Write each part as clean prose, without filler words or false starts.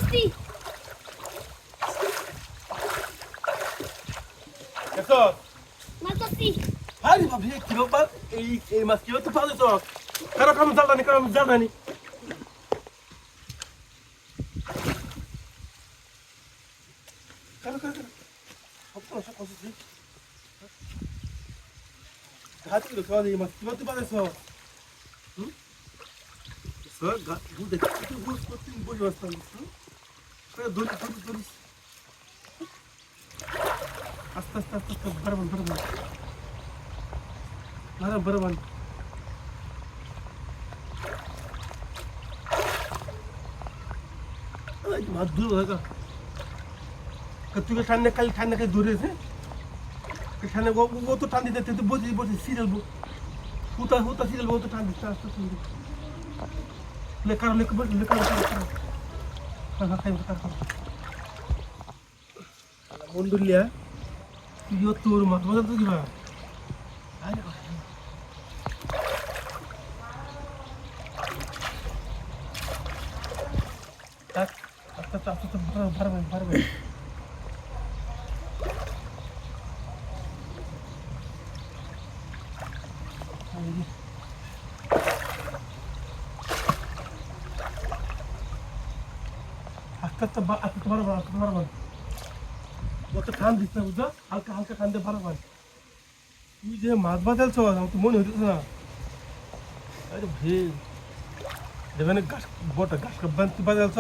মাছটি দেখো মাছটি আরে বাবা কি বাবা এই মাছ কি তো পাওয়া তো কারো কাম জানানি কারো সব কথা হাতে তো খাওয়া দিয়ে মাছ কি তো পাওয়া তো স্যার বুঝে কি বুঝ করতে বুঝ বাস্তান করে দড়ি আস্তে বরাবর মাছ দূর হয়ে গেল তুই ঠান্ডা খালি দূরে আছে ঠান্ডা ও তো টান দিতে তুই বসে সিরিয়াল হুতা সিরিয়াল ও তো টান দিচ্ছে আস্তে লেখা বন্ধুলিয়া তুই তোর মাছ মজা তো কিবা আস্তে পারবে আস্তে বারবার অত টান দিস না বুঝছো হালকা টান দিয়ে বারবার তুই যে মাছ বাজালছ আমার তো মনে হইতেছে না আরে ভে যেখানে গাছ বড় গাছ বানতে বাজালছ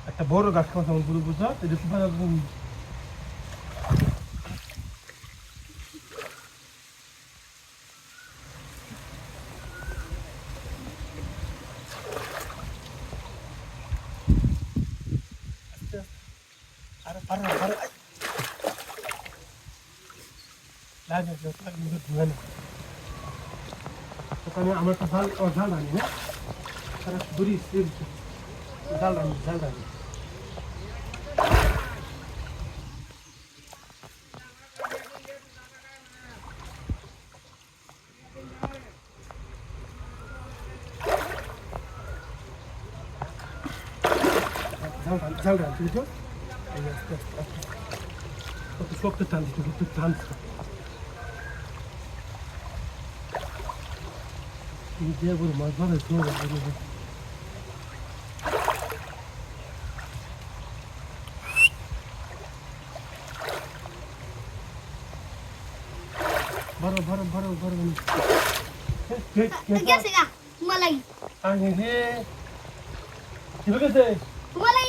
একটা বড় গাছ খাওয়া আমার গুরু বুঝছো এই যে বাজাল আরে পারো লাগে ধুয়ে না আমি আমার একটা ঝাল রানি হ্যাঁ তারা দূরি ঝাল রানি ঝাল রানি বুঝছো কত শক্ত টান দিতে টান দিয়ে বলে মাছ বাঁধা বড় গেছে গা मलाई আরে রে কি হয়েছে मलाई